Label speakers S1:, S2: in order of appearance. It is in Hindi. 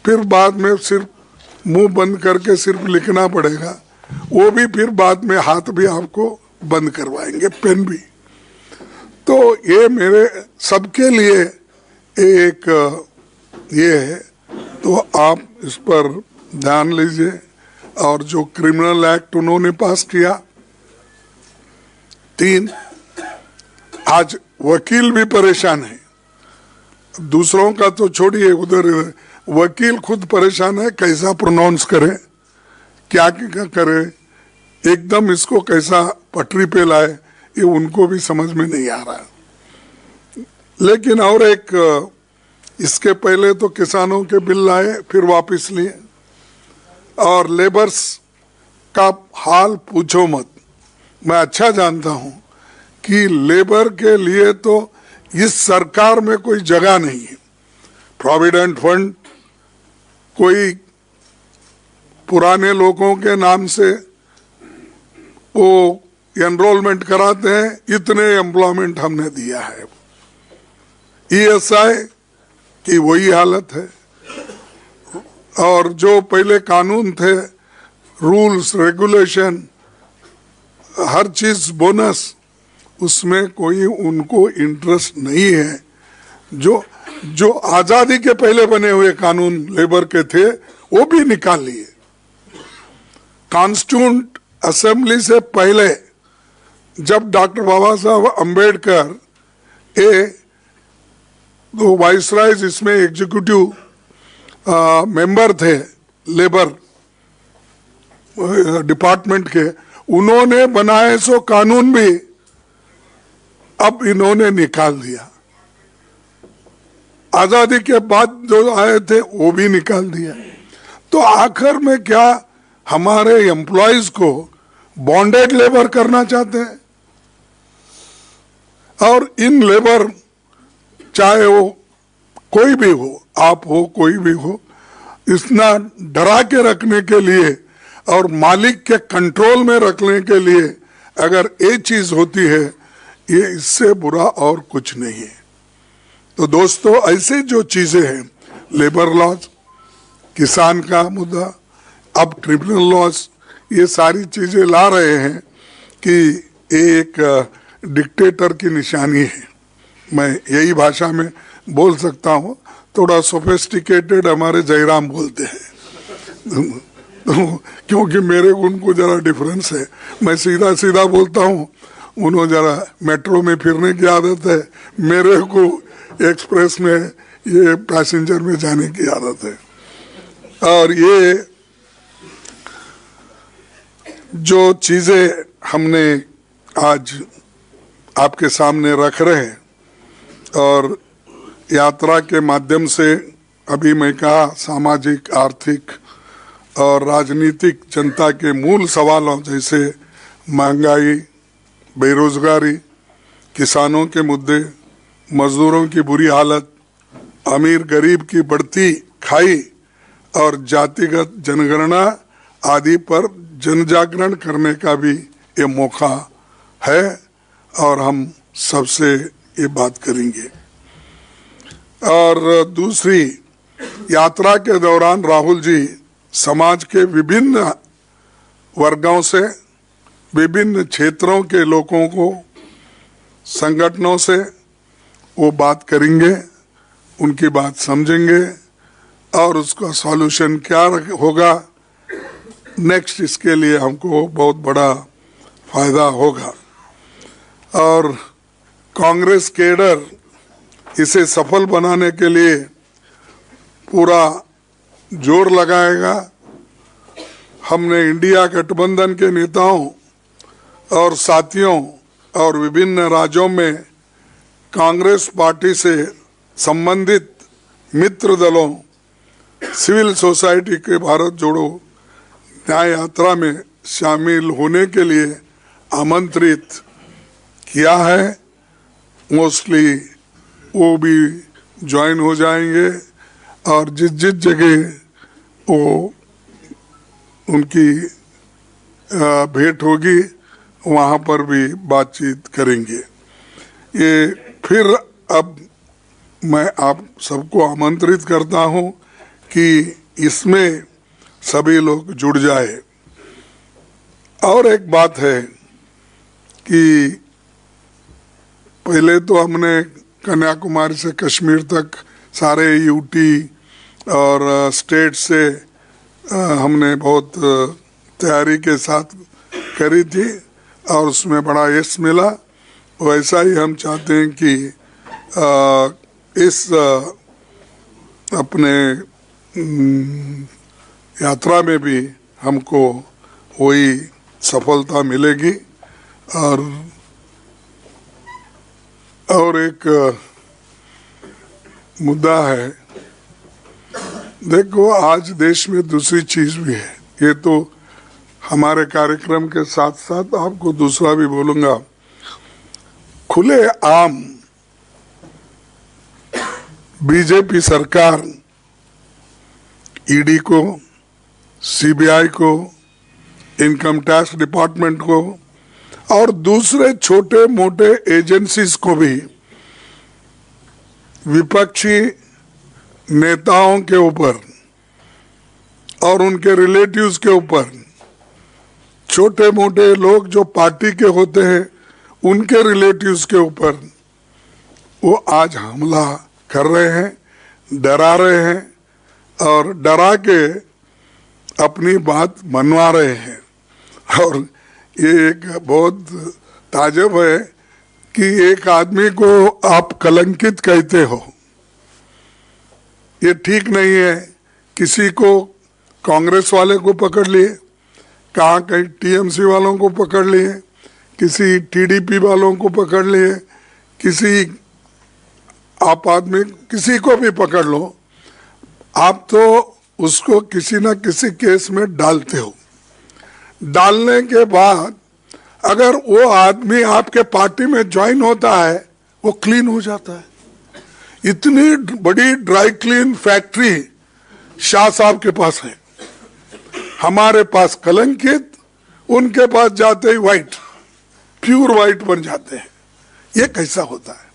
S1: फिर बाद में सिर्फ मुंह बंद करके सिर्फ लिखना पड़ेगा, वो भी फिर बाद में हाथ भी आपको बंद करवाएंगे, पेन भी। तो ये मेरे सबके लिए एक ये है, तो आप इस पर ध्यान लीजिए। और जो क्रिमिनल एक्ट उन्होंने पास किया 3, आज वकील भी परेशान है, दूसरों का तो छोड़िए, उधर वकील खुद परेशान है, कैसा प्रोनाउंस करे, क्या क्या करे, एकदम इसको कैसा पटरी पे लाए, ये उनको भी समझ में नहीं आ रहा। लेकिन और एक, इसके पहले तो किसानों के बिल लाए, फिर वापस लिए, और लेबर्स का हाल पूछो मत। मैं अच्छा जानता हूं कि लेबर के लिए तो इस सरकार में कोई जगह नहीं है। प्रोविडेंट फंड कोई पुराने लोगों के नाम से वो एनरोलमेंट कराते हैं, इतने एम्प्लॉयमेंट हमने दिया है। ESI की वही हालत है। और जो पहले कानून थे, रूल्स रेगुलेशन, हर चीज बोनस, उसमें कोई उनको इंटरेस्ट नहीं है। जो आजादी के पहले बने हुए कानून लेबर के थे वो भी निकाल लिए। कॉन्स्टिट्यूंट असेंबली से पहले जब डॉक्टर बाबा साहब अंबेडकर तो वाइसरायज इसमें एग्जीक्यूटिव मेंबर थे लेबर डिपार्टमेंट के, उन्होंने बनाए सो कानून भी अब इन्होंने निकाल दिया। आजादी के बाद जो आए थे वो भी निकाल दिया। तो आखिर में क्या हमारे एम्प्लॉयज को बॉन्डेड लेबर करना चाहते हैं? और इन लेबर, चाहे वो कोई भी हो, आप हो, कोई भी हो, इतना डरा के रखने के लिए और मालिक के कंट्रोल में रखने के लिए अगर ये चीज होती है, ये इससे बुरा और कुछ नहीं है। तो दोस्तों, ऐसे जो चीजें हैं, लेबर लॉज, किसान का मुद्दा, अब ट्रिब्यूनल लॉज, ये सारी चीजें ला रहे हैं कि एक डिक्टेटर की निशानी है। मैं यही भाषा में बोल सकता हूँ, थोड़ा सोफिस्टिकेटेड हमारे जयराम बोलते हैं क्योंकि मेरे उनको जरा डिफरेंस है। मैं सीधा सीधा बोलता हूँ, उन्होंने जरा मेट्रो में फिरने की आदत है, मेरे को एक्सप्रेस में, ये पैसेंजर में जाने की आदत है। और ये जो चीजें हमने आज आपके सामने रख रहे हैं, और यात्रा के माध्यम से अभी मैं कहा सामाजिक, आर्थिक और राजनीतिक जनता के मूल सवालों जैसे महंगाई, बेरोजगारी, किसानों के मुद्दे, मजदूरों की बुरी हालत, अमीर गरीब की बढ़ती खाई और जातिगत जनगणना आदि पर जनजागरण करने का भी ये मौका है, और हम सबसे ये बात करेंगे। और दूसरी, यात्रा के दौरान राहुल जी समाज के विभिन्न वर्गों से, विभिन्न क्षेत्रों के लोगों को, संगठनों से वो बात करेंगे, उनकी बात समझेंगे और उसका सॉल्यूशन क्या होगा नेक्स्ट, इसके लिए हमको बहुत बड़ा फायदा होगा। और कांग्रेस केडर इसे सफल बनाने के लिए पूरा जोर लगाएगा। हमने इंडिया गठबंधन के नेताओं और साथियों और विभिन्न राज्यों में कांग्रेस पार्टी से संबंधित मित्र दलों, सिविल सोसाइटी के भारत जोड़ो न्याय यात्रा में शामिल होने के लिए आमंत्रित किया है। मोस्टली वो भी ज्वाइन हो जाएंगे, और जिस जिस जगह वो उनकी भेंट होगी वहाँ पर भी बातचीत करेंगे। ये फिर अब मैं आप सबको आमंत्रित करता हूँ कि इसमें सभी लोग जुड़ जाए। और एक बात है कि पहले तो हमने कन्याकुमारी से कश्मीर तक सारे यूटी और स्टेट से हमने बहुत तैयारी के साथ करी थी और उसमें बड़ा यश मिला। वैसा ही हम चाहते हैं कि इस अपने यात्रा में भी हमको वही सफलता मिलेगी। और एक मुद्दा है, देखो आज देश में दूसरी चीज भी है, ये तो हमारे कार्यक्रम के साथ साथ आपको दूसरा भी बोलूंगा। खुले आम बीजेपी सरकार ईडी को, सीबीआई को, इनकम टैक्स डिपार्टमेंट को और दूसरे छोटे मोटे एजेंसीज को भी विपक्षी नेताओं के ऊपर और उनके रिलेटिव्स के ऊपर, छोटे मोटे लोग जो पार्टी के होते हैं उनके रिलेटिव्स के ऊपर वो आज हमला कर रहे हैं, डरा रहे हैं और डरा के अपनी बात मनवा रहे हैं। और ये एक बहुत ताज्जुब है कि एक आदमी को आप कलंकित कहते हो, ये ठीक नहीं है। किसी को कांग्रेस वाले को पकड़ लिए, कहाँ कहीं टीएमसी वालों को पकड़ लिए, किसी टीडीपी वालों को पकड़ लिए, किसी आप आदमी किसी को भी पकड़ लो, आप तो उसको किसी ना किसी केस में डालते हो। डालने के बाद अगर वो आदमी आपके पार्टी में ज्वाइन होता है वो क्लीन हो जाता है। इतनी बड़ी ड्राई क्लीन फैक्ट्री शाह साहब के पास है, हमारे पास कलंकित, उनके पास जाते ही व्हाइट, प्योर व्हाइट बन जाते हैं। ये कैसा होता है?